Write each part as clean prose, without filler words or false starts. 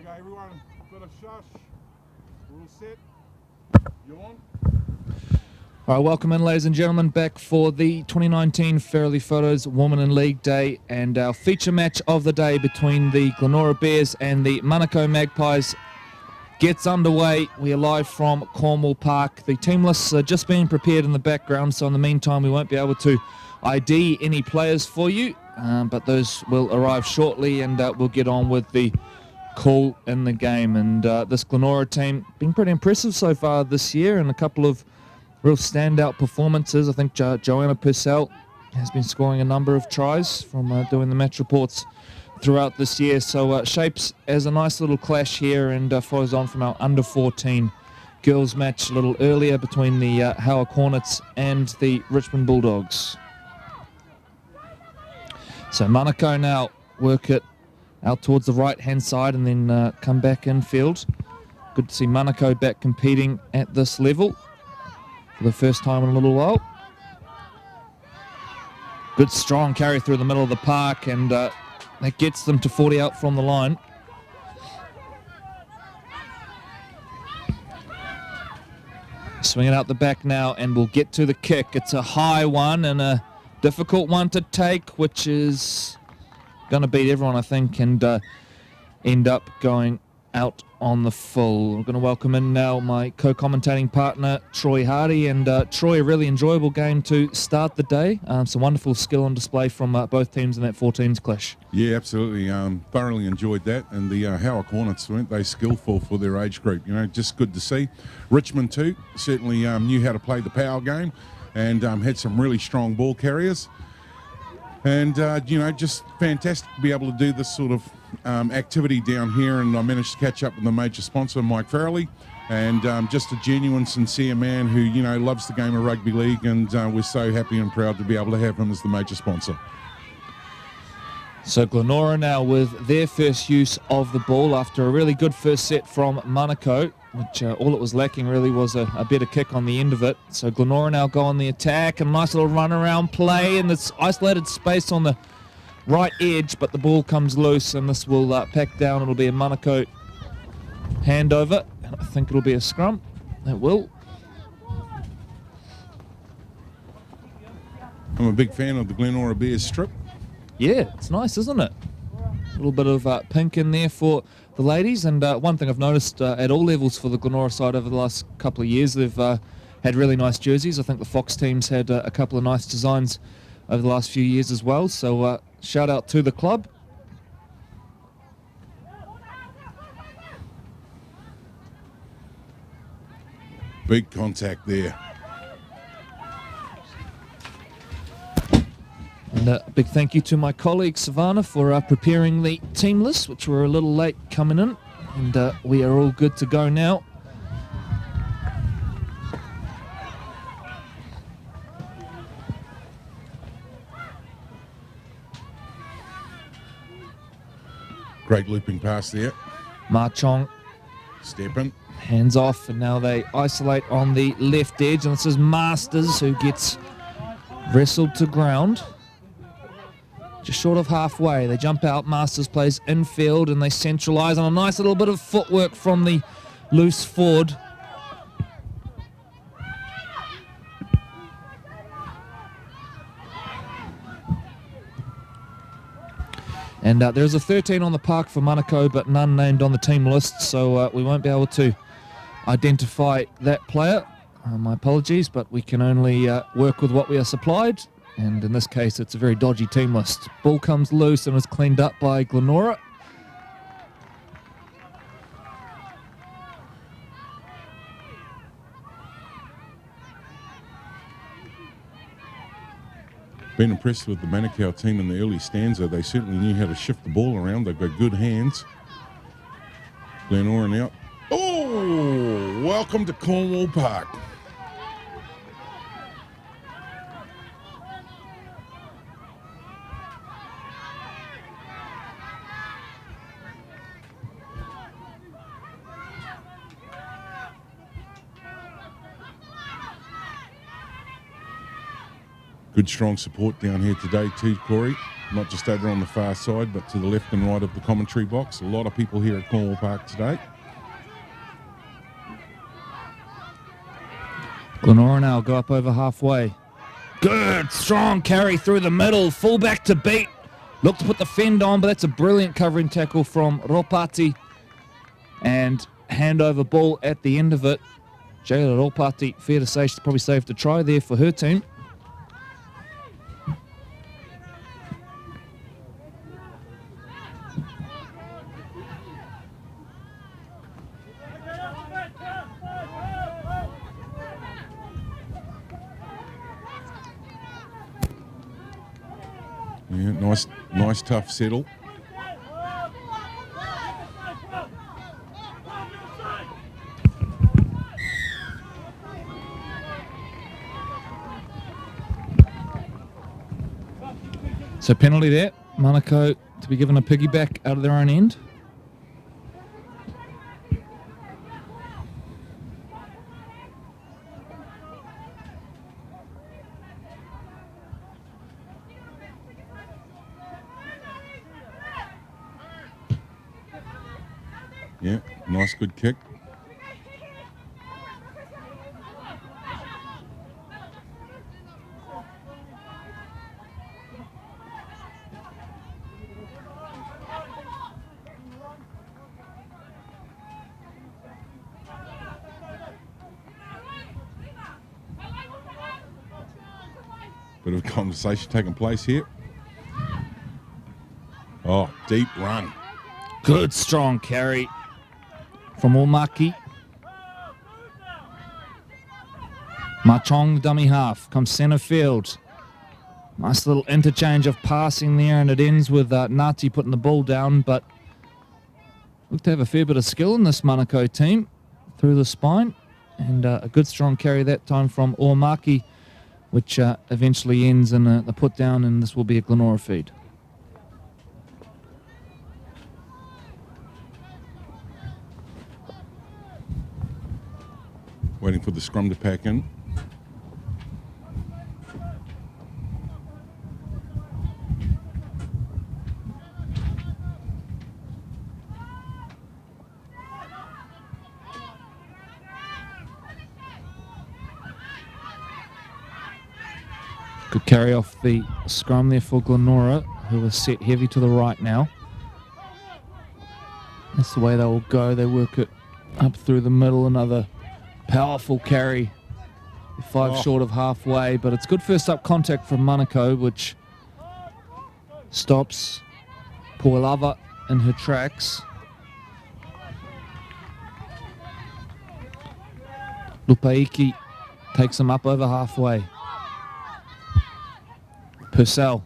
Okay, everyone, got a shush. We're all set. You on? All right, welcome in, ladies and gentlemen, back for the 2019 Farrelly Photos Women in League Day and our feature match of the day between the Glenora Bears and the Monaco Magpies gets underway. We are live from Cornwall Park. The team lists are just being prepared in the background, so in the meantime we won't be able to ID any players for you, but those will arrive shortly, and we'll get on with the call in the game. And this Glenora team been pretty impressive so far this year, and a couple of real standout performances. I think Joanna Purcell has been scoring a number of tries from doing the match reports throughout this year. So shapes as a nice little clash here, and follows on from our under-14 girls match a little earlier between the Howard Hornets and the Richmond Bulldogs. So Monaco now work it out towards the right-hand side and then come back infield. Good to see Monaco back competing at this level for the first time in a little while. Good strong carry through the middle of the park, and that gets them to 40 out from the line. Swing it out the back now, and we'll get to the kick. It's a high one and a difficult one to take, which is going to beat everyone, I think, and end up going out on the full. I'm going to welcome in now my co-commentating partner, Troy Hardy. And Troy, a really enjoyable game to start the day. Some wonderful skill on display from both teams in that 14s clash. Yeah, absolutely. Thoroughly enjoyed that. And the Howard Hornets, weren't they skillful for their age group? You know, just good to see. Richmond too, certainly knew how to play the power game and had some really strong ball carriers. And, you know, just fantastic to be able to do this sort of activity down here. And I managed to catch up with the major sponsor, Mike Farrelly, and just a genuine, sincere man who, you know, loves the game of rugby league. And we're so happy and proud to be able to have him as the major sponsor. So Glenora now with their first use of the ball after a really good first set from Monaco, which all it was lacking really was a better kick on the end of it. So Glenora now go on the attack, and a nice little run around play in this isolated space on the right edge, but the ball comes loose, and this will pack down. It'll be a Monaco handover, and I think it'll be a scrum. It will. I'm a big fan of the Glenora Bears strip. Yeah, it's nice, isn't it? A little bit of pink in there for the ladies, and one thing I've noticed at all levels for the Glenora side over the last couple of years, they've had really nice jerseys. I think the Fox team's had a couple of nice designs over the last few years as well, so shout out to the club. Big contact there. And a big thank you to my colleague Savannah for preparing the team list, which were a little late coming in, and we are all good to go now. Great looping pass there. Marchong Stepping. hands off, and now they isolate on the left edge, and this is Masters who gets wrestled to ground. Just short of halfway. They jump out, Masters plays infield, and they centralise on a nice little bit of footwork from the loose forward. And there's a 13 on the park for Monaco, but none named on the team list, so we won't be able to identify that player. My apologies, but we can only work with what we are supplied. And in this case, it's a very dodgy team list. Ball comes loose and is cleaned up by Glenora. Been impressed with the Manukau team in the early stanza. They certainly knew how to shift the ball around. They've got good hands. Glenora now. Oh, welcome to Cornwall Park. Good strong support down here today too, Corey. not just over on the far side, but to the left and right of the commentary box. A lot of people here at Cornwall Park today. Glenora now go up over halfway. Good, strong carry through the middle. Fullback to beat. Look to put the fend on, but that's a brilliant covering tackle from Ropati. And handover ball at the end of it. Jayla Ropati, fair to say, she's probably saved a try there for her team. Yeah, nice tough settle. So penalty there. Monaco to be given a piggyback out of their own end. Yeah, nice good kick. Bit of a conversation taking place here. Oh, deep run. Good strong carry from Omaki. Machong dummy half comes centre field. Nice little interchange of passing there, and it ends with Ngati putting the ball down, but look to have a fair bit of skill in this Monaco team through the spine, and a good strong carry that time from Omaki, which eventually ends in the put down, and this will be a Glenora feed. Waiting for the scrum to pack in. Good carry off the scrum there for Glenora, who are set heavy to the right now. That's the way they will go. They work it up through the middle. Another powerful carry. They're 5 short of halfway, but it's good first up contact from Monaco, which stops Pualava in her tracks. Lupaiki takes him up over halfway. Purcell.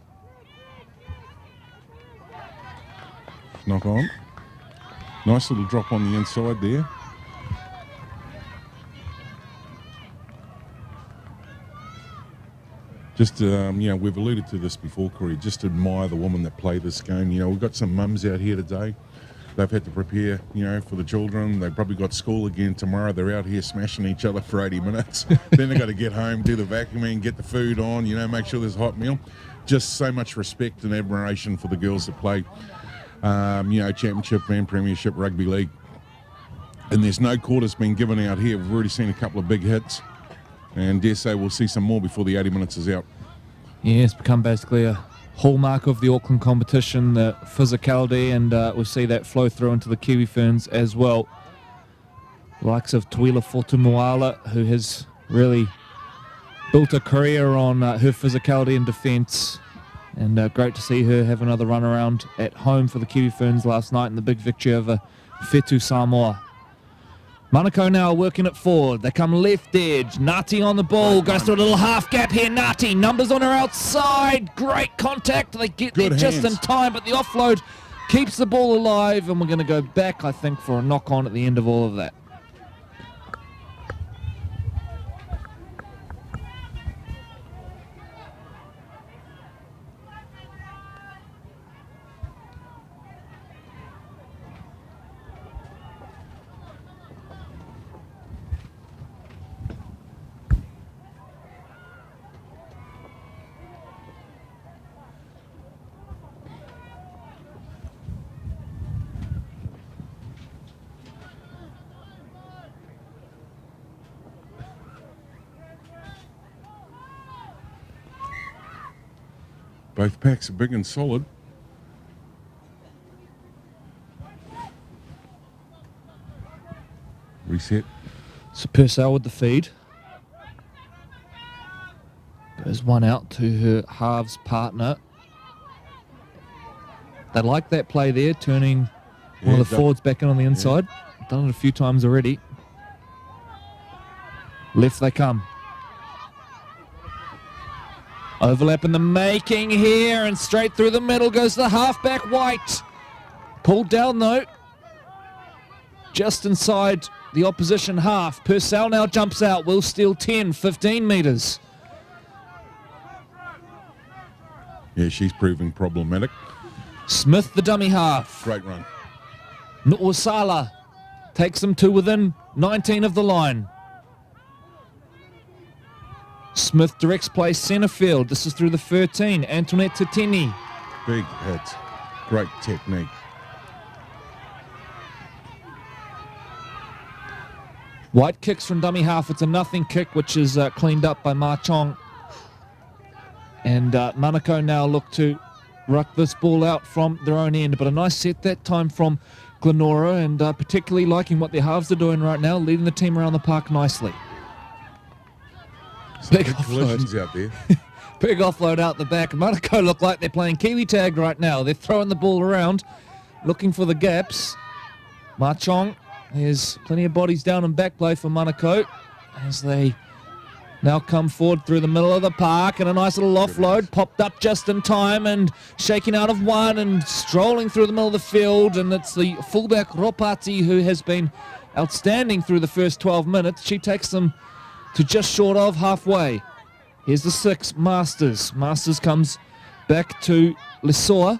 Knock on. Nice little drop on the inside there. Just, we've alluded to this before, Corey. Just admire the women that play this game. We've got some mums out here today. They've had to prepare, for the children. They've probably got school again tomorrow. They're out here smashing each other for 80 minutes. Then they've got to get home, do the vacuuming, get the food on, make sure there's a hot meal. Just so much respect and admiration for the girls that play, Championship and Premiership Rugby League. And there's no quarters being given out here. We've already seen a couple of big hits. And dare say we'll see some more before the 80 minutes is out. Yeah, it's become basically a hallmark of the Auckland competition, the physicality, and we'll see that flow through into the Kiwi Ferns as well. The likes of Tuila Fortumuala, who has really built a career on her physicality and defence, and great to see her have another run around at home for the Kiwi Ferns last night in the big victory over Whetu Samoa. Monaco now working it forward. They come left edge. Ngati on the ball. Goes to a little half gap here. Ngati, numbers on her outside. Great contact. They get there just in time, but the offload keeps the ball alive, and we're going to go back, I think, for a knock-on at the end of all of that. Both packs are big and solid. Reset. So Purcell with the feed. Goes one out to her halves partner. They like that play there, turning one of the forwards back in on the inside. Done it a few times already. Left they come. Overlap in the making here, and straight through the middle goes the halfback White. Pulled down though. Just inside the opposition half. Purcell now jumps out, will steal 10, 15 metres. Yeah, she's proving problematic. Smith, the dummy half. Great run. Nu'usala takes them to within 19 of the line. Smith directs play centre field. This is through the 13. Antoinette Tatini. Big hit. Great technique. White kicks from dummy half. It's a nothing kick, which is cleaned up by Ma Chong. And Monaco now look to ruck this ball out from their own end. But a nice set that time from Glenora, and particularly liking what their halves are doing right now, leading the team around the park nicely. Big collisions out there. Big offload out the back. Monaco look like they're playing Kiwi tag right now. They're throwing the ball around, looking for the gaps. Ma Chong, there's plenty of bodies down in back play for Monaco as they now come forward through the middle of the park, and a nice little offload popped up just in time and shaking out of one and strolling through the middle of the field, and it's the fullback Ropati who has been outstanding through the first 12 minutes. She takes them to just short of halfway. Here's the 6, Masters. Masters comes back to Lesoa.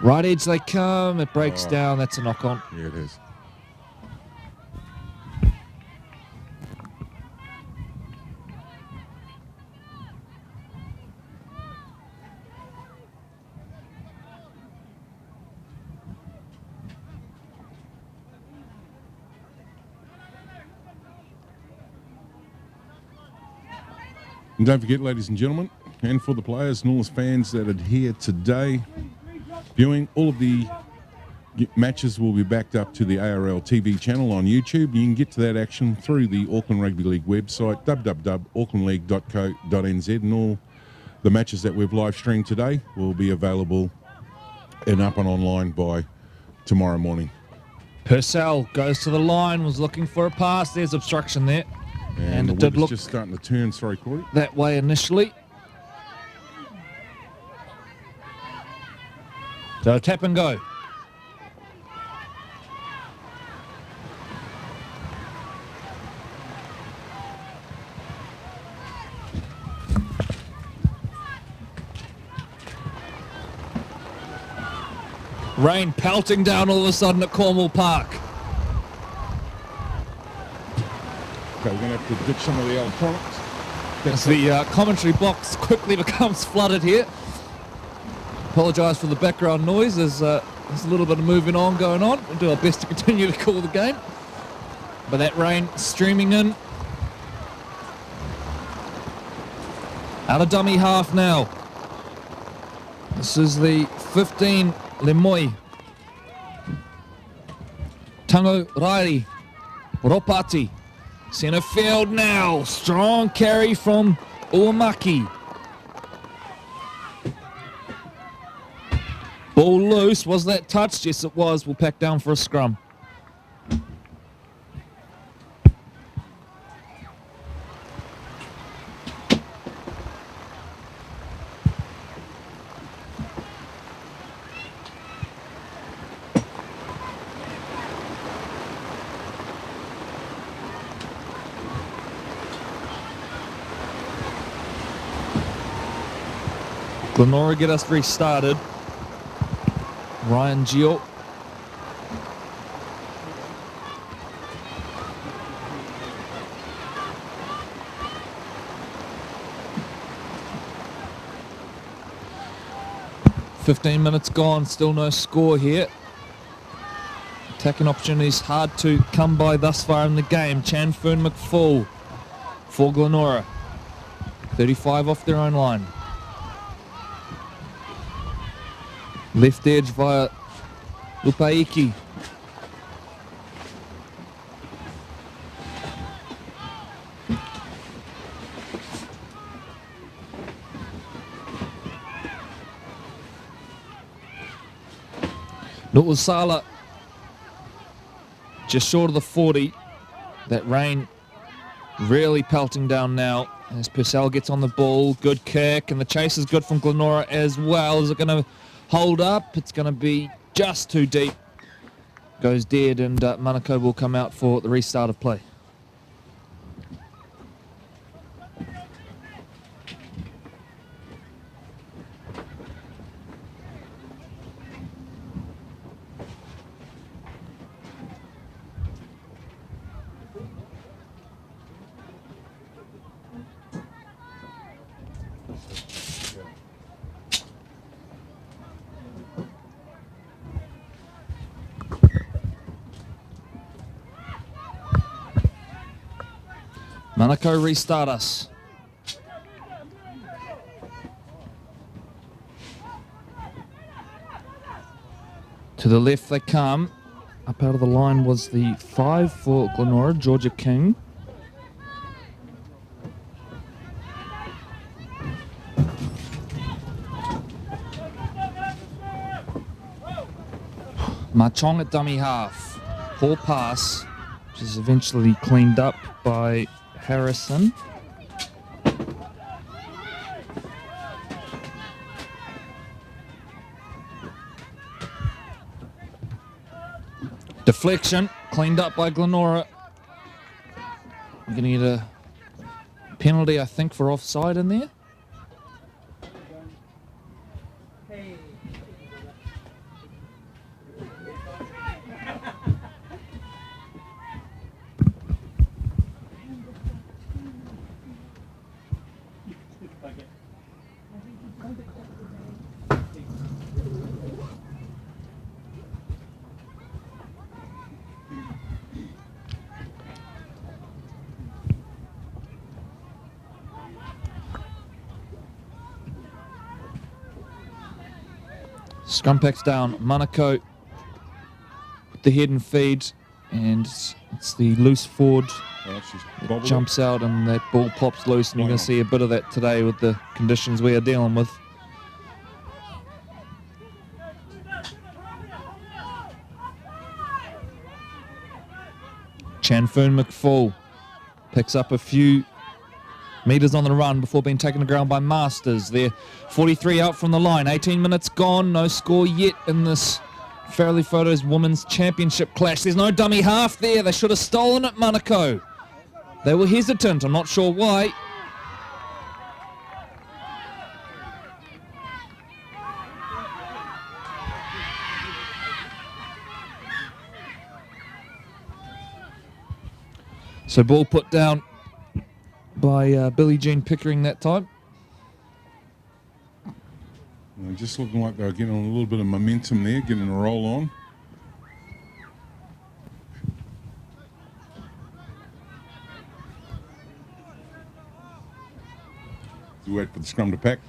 Right edge they come, it breaks down, that's a knock on. Yeah, it is. And don't forget, ladies and gentlemen, and for the players and all the fans that are here today viewing, all of the matches will be backed up to the ARL TV channel on YouTube. You can get to that action through the Auckland Rugby League website, www.aucklandleague.co.nz, and all the matches that we've live streamed today will be available and up and online by tomorrow morning. Purcell goes to the line, was looking for a pass. There's obstruction there. And it the did wind is look just starting to turn, sorry, Corey. that way initially. So tap and go. Rain pelting down all of a sudden at Cornwall Park. Okay, we're going to have to ditch some of the electronics. As the commentary box quickly becomes flooded here. Apologise for the background noise. There's a little bit of moving on going on. We'll do our best to continue to call the game. But that rain streaming in. Out of dummy half now. This is the 15, Lemoy. Tango Rairi. Ropati. Centre field now. Strong carry from Uamaki. Ball loose. Was that touched? Yes, it was. We'll pack down for a scrum. Glenora get us restarted. Ryan Gio. "15 minutes gone, still no score here. Attacking opportunities hard to come by thus far in the game. Chanfern McFall for Glenora. 35 off their own line. Left edge via Lupaiki. Nu'usala just short of the 40. That rain really pelting down now as Purcell gets on the ball. Good kick, and the chase is good from Glenora as well. Is it going to hold up? It's going to be just too deep. Goes dead, and Monaco will come out for the restart of play. Monaco restart us. To the left they come. Up out of the line was the 5 for Glenora, Georgia King. Machong at dummy half. Poor pass, which is eventually cleaned up by Harrison. Deflection, cleaned up by Glenora. We're going to get a penalty, I think, for offside in there. Scrum packs down. Monaco with the head and feed, and it's the loose forward that jumps out, and that ball pops loose, and you're going to see a bit of that today with the conditions we are dealing with. Chanfern McFall picks up a few metres on the run before being taken to ground by Masters. They're 43 out from the line. 18 minutes gone. No score yet in this Farrelly Photos Women's Championship clash. There's no dummy half there. They should have stolen it, Monaco. They were hesitant. I'm not sure why. So ball put down by Billie Jean Pickering that time. Just looking like they were getting a little bit of momentum there, getting a roll on. We wait for the scrum to pack.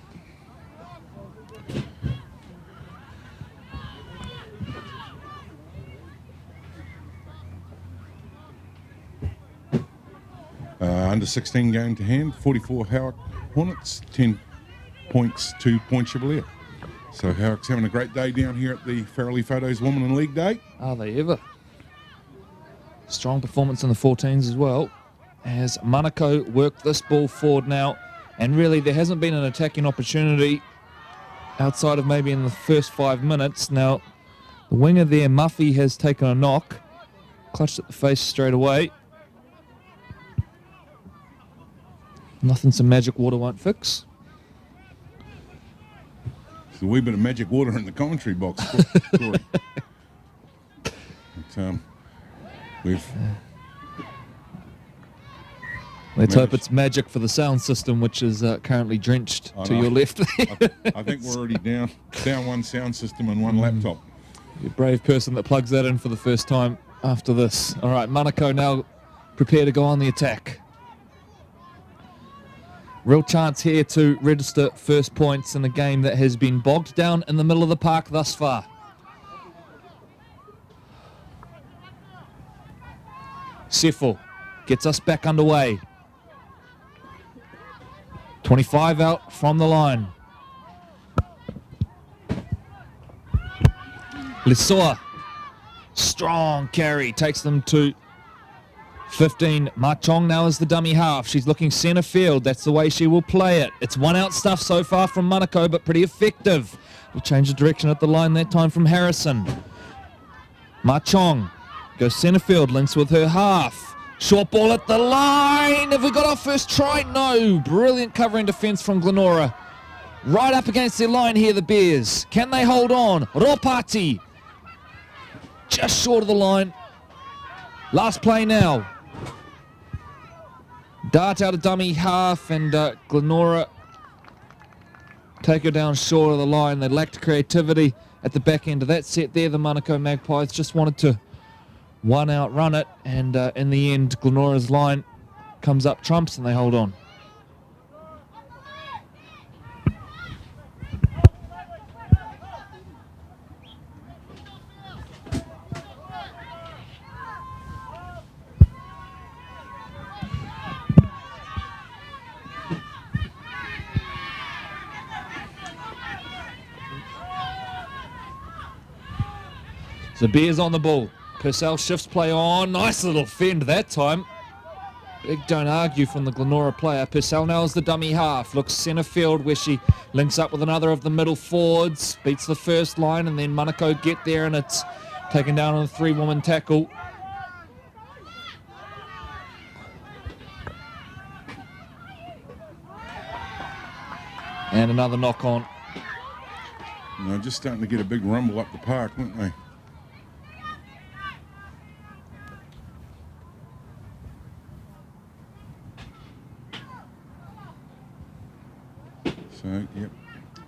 Under 16 game to hand, 44 Howick Hornets, 10 points to Point Chevalier. So Howick's having a great day down here at the Farrelly Photos Women in League Day. Are they ever? Strong performance in the 14s as well, as Monaco work this ball forward now, and really there hasn't been an attacking opportunity outside of maybe in the first 5 minutes. Now the winger there, Muffy, has taken a knock, clutched at the face straight away. Nothing some magic water won't fix. There's a wee bit of magic water in the commentary box, Corey. Let's hope it's magic for the sound system, which is currently drenched to your left. I think we're already down one sound system and one laptop. You brave person that plugs that in for the first time after this. All right, Monaco now prepare to go on the attack. Real chance here to register first points in a game that has been bogged down in the middle of the park thus far. Seffel gets us back underway. 25 out from the line. Lesoa, strong carry, takes them to 15. Ma Chong now is the dummy half. She's looking centre field. That's the way she will play it. It's one out stuff so far from Monaco, but pretty effective. We'll change the direction at the line that time from Harrison. Ma Chong goes centre field, links with her half. Short ball at the line. Have we got our first try? No. Brilliant covering defence from Glenora. Right up against their line here, the Bears. Can they hold on? Ropati. Just short of the line. Last play now. Dart out a dummy half, and Glenora take her down short of the line. They lacked creativity at the back end of that set there. The Monaco Magpies just wanted to one out run it, and in the end, Glenora's line comes up trumps and they hold on. So Bears on the ball. Purcell shifts play on. Nice little fend that time. Big don't argue from the Glenora player. Purcell now is the dummy half. Looks centre field where she links up with another of the middle forwards. Beats the first line, and then Monaco get there, and it's taken down on a three-woman tackle. And another knock on. They're just starting to get a big rumble up the park, aren't they? So, yep,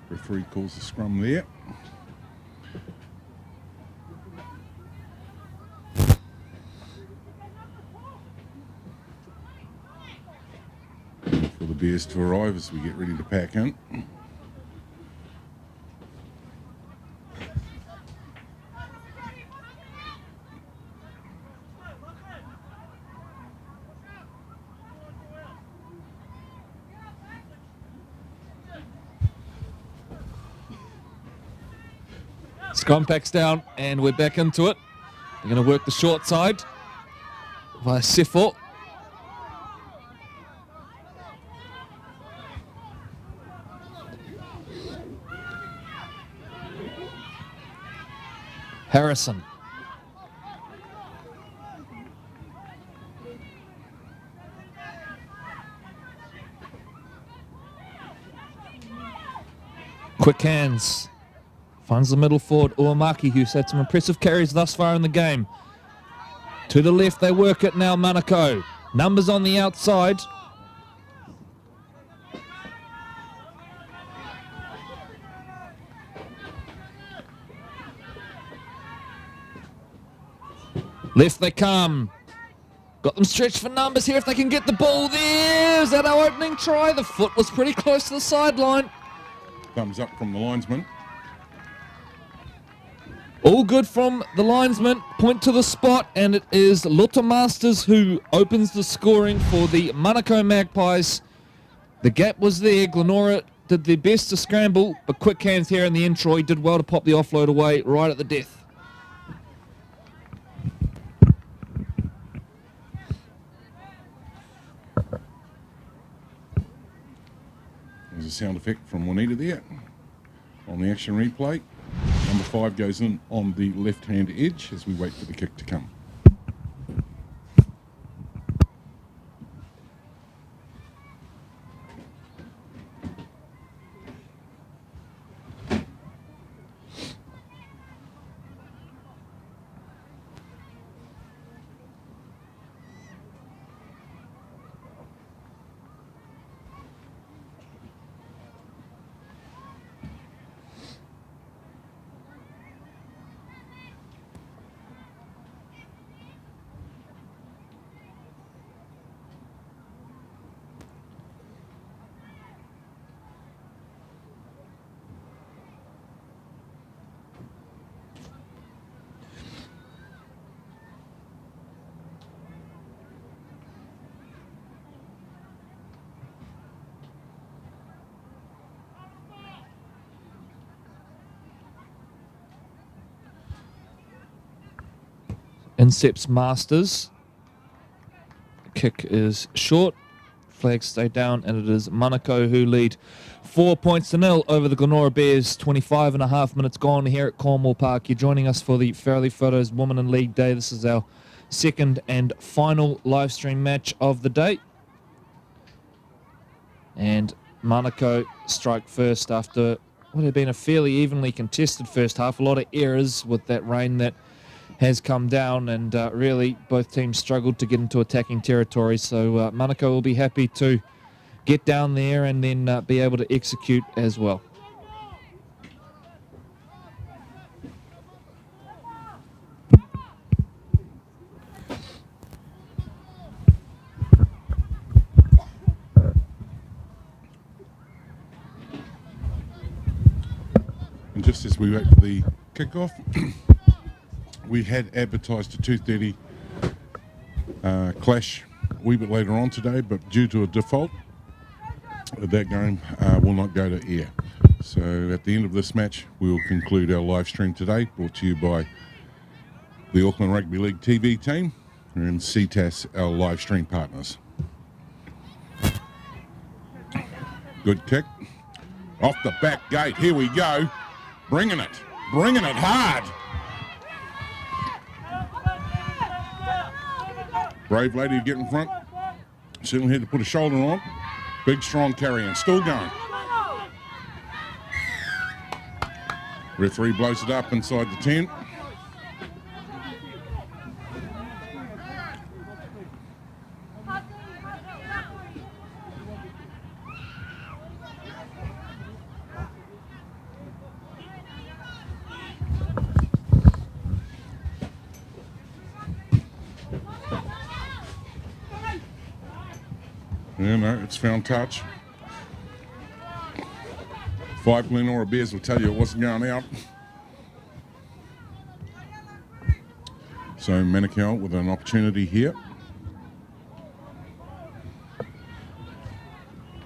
referee calls the scrum there. For the Bears to arrive as we get ready to pack in. Scrum packs down, and we're back into it. They're going to work the short side via Seffel. Harrison. Quick hands. Finds the middle forward, Uemaki, who's had some impressive carries thus far in the game. To the left, they work it now, Monaco. Numbers on the outside. Left they come. Got them stretched for numbers here if they can get the ball there. Is that our opening try? The foot was pretty close to the sideline. Thumbs up from the linesman. All good from the linesman. Point to the spot, and it is Lotta Masters who opens the scoring for the Monaco Magpies. The gap was there. Glenora did their best to scramble, but quick hands here in the end. Troy did well to pop the offload away right at the death. There's a sound effect from Juanita there on the action replay. Number 5 goes in on the left-hand edge as we wait for the kick to come. Incepts Masters. Kick is short. Flags stay down, and it is Monaco who lead 4-0 over the Glenora Bears. 25.5 minutes gone here at Cornwall Park. You're joining us for the Farrelly Photos Women in League Day. This is our second and final live stream match of the day. And Monaco strike first after what had been a fairly evenly contested first half. A lot of errors with that rain that has come down, and really both teams struggled to get into attacking territory. So Monaco will be happy to get down there and then be able to execute as well. And just as we wait for the kickoff, we had advertised a 2:30 clash a wee bit later on today, but due to a default, that game will not go to air. So at the end of this match, we will conclude our live stream today, brought to you by the Auckland Rugby League TV team and CTAS, our live stream partners. Good kick. Off the back gate, here we go. Bringing it hard. Brave lady to get in front. Certainly had to put a shoulder on. Big, strong carry and still going. Referee blows it up inside the 10. Yeah, no, it's found touch. 5 Glenora Bears will tell you it wasn't going out. So Manukau with an opportunity here.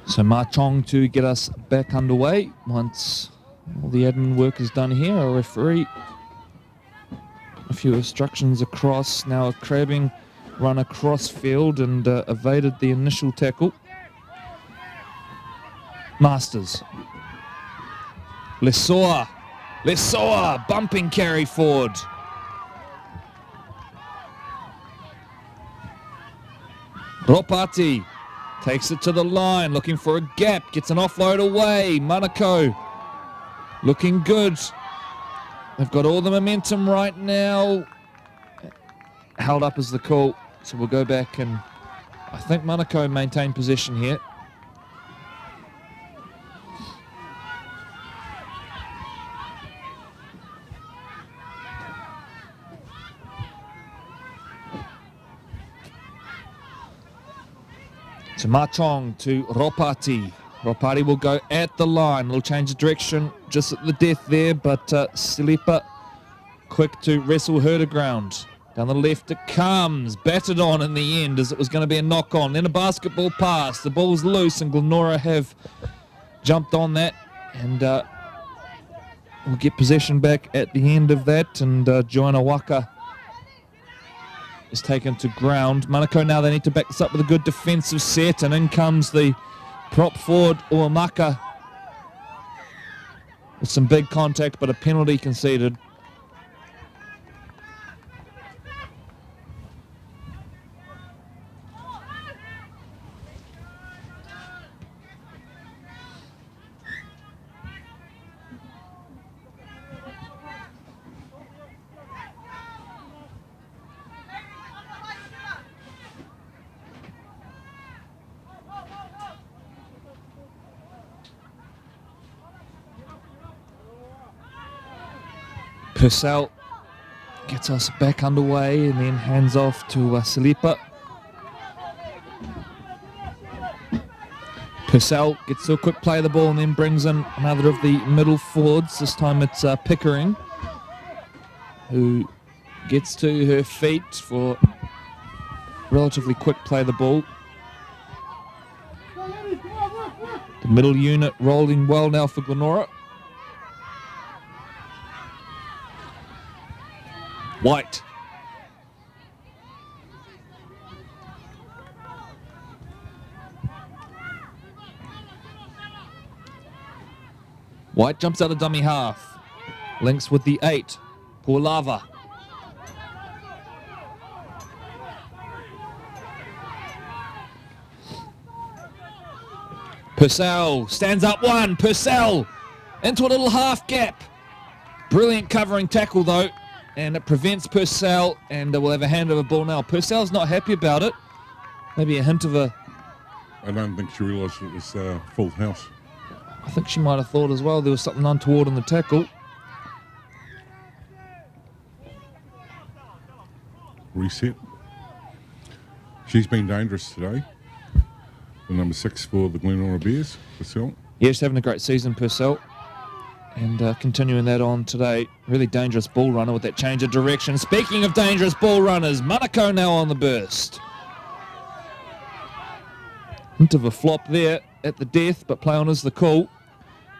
So Marchong to get us back underway once all the admin work is done here. Our referee, a few instructions across, now a crabbing run across field and evaded the initial tackle. Masters. Lesoa, bumping carry forward. Ropati takes it to the line, looking for a gap, gets an offload away. Monaco looking good. They've got all the momentum right now. Held up is the call, so we'll go back, and I think Monaco maintain possession here. So Marchong to Ropati. Ropati will go at the line. Little change of direction just at the death there, but Silipa quick to wrestle her to ground. Down the left it comes. Battered on in the end as it was going to be a knock-on. Then a basketball pass. The ball's loose and Glenora have jumped on that. And we'll get possession back at the end of that. And Joanna Waka is taken to ground. Monaco now, they need to back this up with a good defensive set, and in comes the prop forward Uamaka with some big contact, but a penalty conceded. Purcell gets us back underway and then hands off to Silipa. Purcell gets to a quick play of the ball and then brings in another of the middle forwards. This time it's Pickering, who gets to her feet for relatively quick play of the ball. The middle unit rolling well now for Glenora. White White jumps out of dummy half. Links with the 8. Paulava. Purcell stands up one. Purcell into a little half gap. Brilliant covering tackle though, and it prevents Purcell, and we'll have a handover ball now. Purcell's not happy about it. Maybe a hint of a... I don't think she realised it was full house. I think she might have thought as well there was something untoward in the tackle. Reset. She's been dangerous today. The number 6 for the Glenora Bears, Purcell. Yeah, she's having a great season, Purcell. And continuing that on today. Really dangerous ball runner with that change of direction. Speaking of dangerous ball runners, Monaco now on the burst. Hint of a flop there at the death, but play on is the call.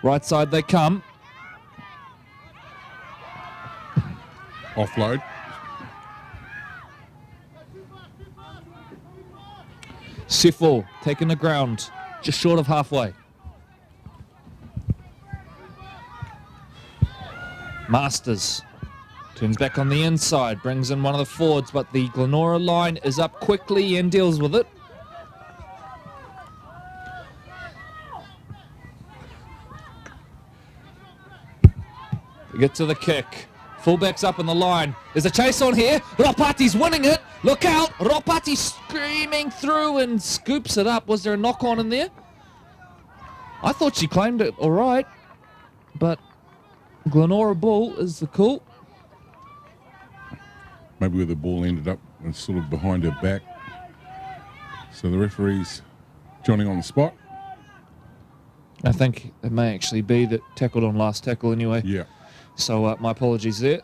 Right side they come. Offload. Sifo taking the ground, just short of halfway. Masters turns back on the inside, brings in one of the forwards, but the Glenora line is up quickly and deals with it. We get to the kick. Fullback's up in the line. There's a chase on here. Ropati's winning it. Look out. Ropati screaming through and scoops it up. Was there a knock on in there? I thought she claimed it all right, but Glenora ball is the call. Maybe where the ball ended up and sort of behind her back. So the referee's joining on the spot. I think it may actually be that tackled on last tackle anyway. Yeah. So my apologies there.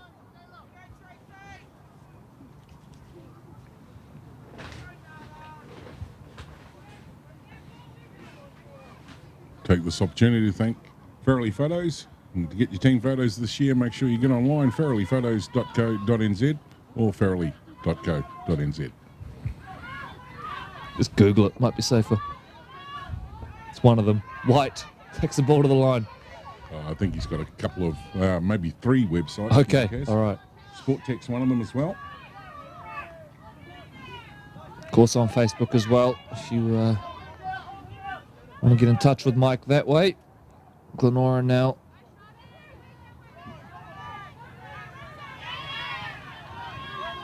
Take this opportunity to thank Farrelly Photos. And to get your team photos this year, make sure you get online, farrellyphotos.co.nz or farrelly.co.nz. Just Google it, might be safer. It's one of them. White takes the ball to the line. I think he's got a couple of, maybe 3 websites. Okay, all right. Sport Tech's one of them as well. Of course, on Facebook as well, if you want to get in touch with Mike that way. Glenora now.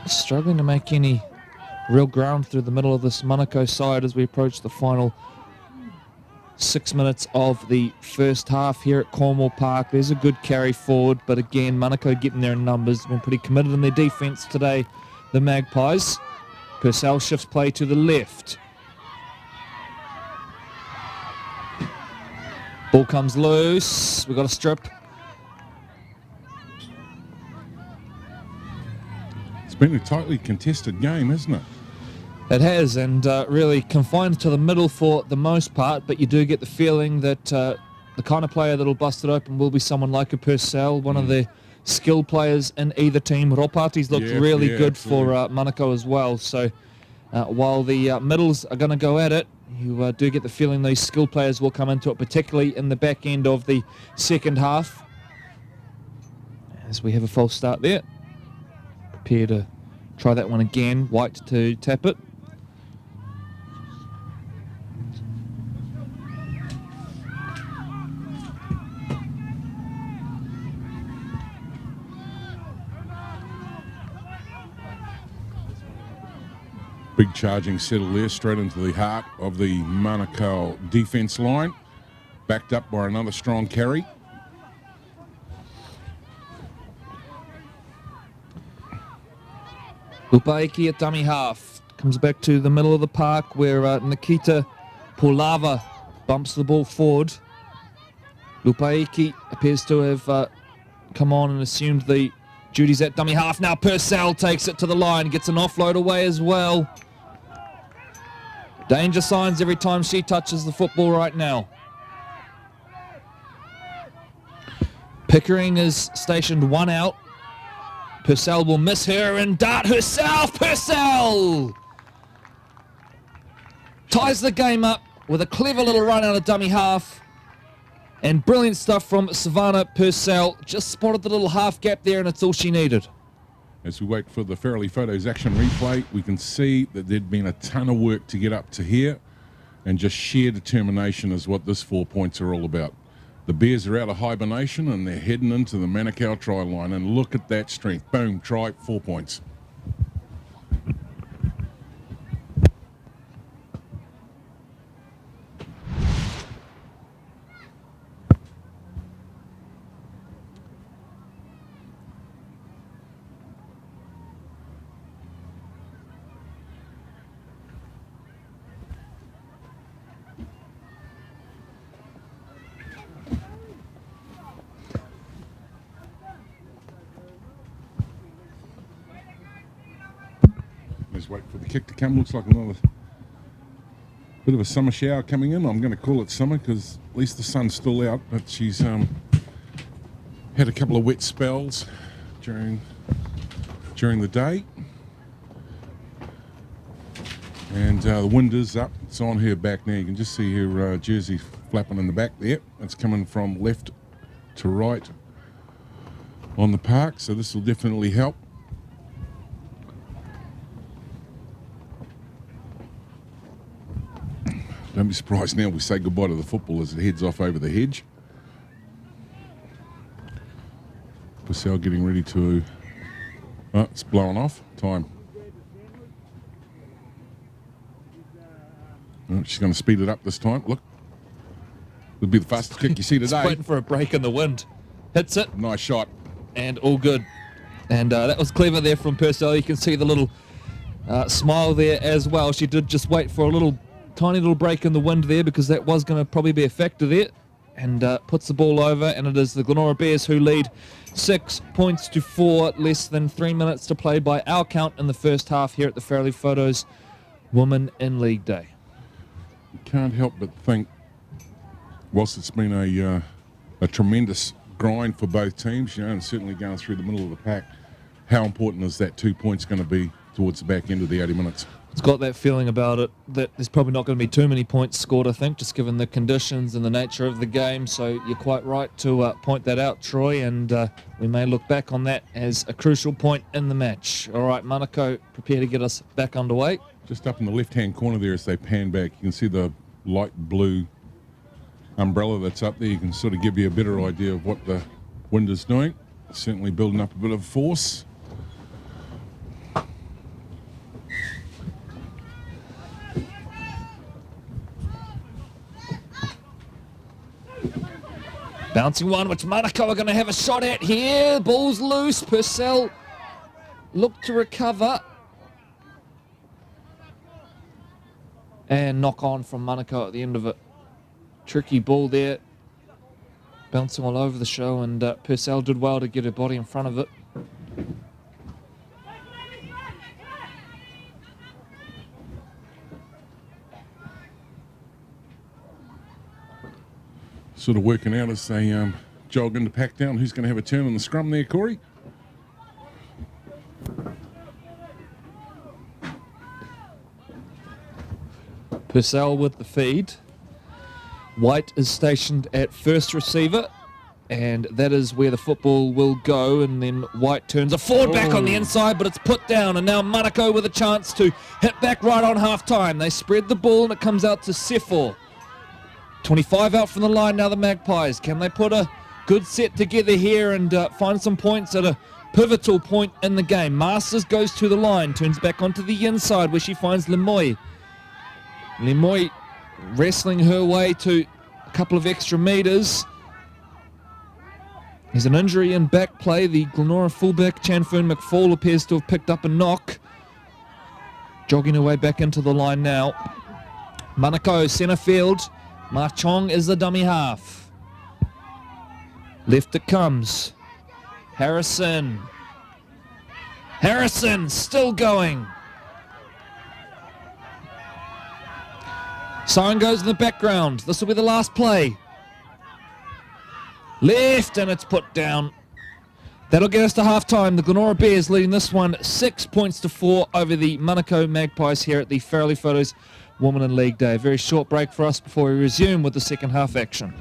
Struggling to make any real ground through the middle of this Monaco side as we approach the final 6 minutes of the first half here at Cornwall Park. There's a good carry forward, but again, Monaco getting their numbers. Been pretty committed in their defence today, the Magpies. Purcell shifts play to the left. Ball comes loose. We've got a strip. It's been a tightly contested game, hasn't it? It has, and really confined to the middle for the most part, but you do get the feeling that the kind of player that'll bust it open will be someone like a Purcell, one of the skilled players in either team. Ropati's looked really good for Monaco as well, so while the middles are going to go at it, you do get the feeling these skilled players will come into it, particularly in the back end of the second half. As we have a false start there. Prepare to try that one again. White to tap it. Big charging settle there, straight into the heart of the Manukau defence line. Backed up by another strong carry. Lupaiki at dummy half. Comes back to the middle of the park where Nikita Paulava bumps the ball forward. Lupaiki appears to have come on and assumed the duties at dummy half. Now Purcell takes it to the line, gets an offload away as well. Danger signs every time she touches the football right now. Pickering is stationed 1 out. Purcell will miss her and dart herself. Purcell ties the game up with a clever little run out of dummy half. And brilliant stuff from Savannah Purcell. Just spotted the little half gap there, and it's all she needed. As we wait for the Farrelly Photos action replay, we can see that there'd been a ton of work to get up to here, and just sheer determination is what this 4 points are all about. The Bears are out of hibernation and they're heading into the Manukau try line, and look at that strength. Boom, try, 4 points. Let's wait for the kick to come. Looks like another bit of a summer shower coming in. I'm going to call it summer because at least the sun's still out, but she's had a couple of wet spells during the day. And the wind is up. It's on her back now. You can just see her jersey flapping in the back there. It's coming from left to right on the park, so this will definitely help. Don't be surprised now we say goodbye to the football as it heads off over the hedge. Purcell getting ready to... Oh, it's blowing off. Time. Oh, she's going to speed it up this time. Look. It'll be the fastest kick you see today. It's waiting for a break in the wind. Hits it. Nice shot. And all good. And that was clever there from Purcell. You can see the little smile there as well. She did just wait for a tiny little break in the wind there, because that was going to probably be a factor there, and puts the ball over, and it is the Glenora Bears who lead 6 points to 4, less than 3 minutes to play by our count in the first half here at the Farrelly Photos Women in League Day. You can't help but think, whilst it's been a tremendous grind for both teams, and certainly going through the middle of the pack, how important is that 2 points going to be towards the back end of the 80 minutes? It's got that feeling about it that there's probably not going to be too many points scored, I think, just given the conditions and the nature of the game. So you're quite right to point that out, Troy, and we may look back on that as a crucial point in the match. All right, Monaco, prepare to get us back underway. Just up in the left-hand corner there as they pan back, you can see the light blue umbrella that's up there. You can sort of give you a better idea of what the wind is doing. Certainly building up a bit of force. Bouncing one, which Monaco are going to have a shot at here. Ball's loose. Purcell looked to recover. And knock on from Monaco at the end of it. Tricky ball there. Bouncing all over the show, and Purcell did well to get her body in front of it. Sort of working out as they jog into pack down. Who's going to have a turn in the scrum there, Corey? Purcell with the feed. White is stationed at first receiver, and that is where the football will go, and then White turns a forward back on the inside, but it's put down, and now Monaco with a chance to hit back right on half-time. They spread the ball, and it comes out to Sefor. 25 out from the line now, the Magpies. Can they put a good set together here and find some points at a pivotal point in the game? Masters goes to the line, turns back onto the inside where she finds Lemoy. Lemoy wrestling her way to a couple of extra meters. There's an injury in back play. The Glenora fullback, Chanfern McFall, appears to have picked up a knock. Jogging her way back into the line now. Monaco, centre field. Ma Chong is the dummy half. Left it comes. Harrison. Harrison still going. Siren goes in the background. This will be the last play. Left, and it's put down. That'll get us to half-time. The Glenora Bears leading this one 6 points to 4 over the Monaco Magpies here at the Farrelly Photos Women in League Day. A very short break for us before we resume with the second half action.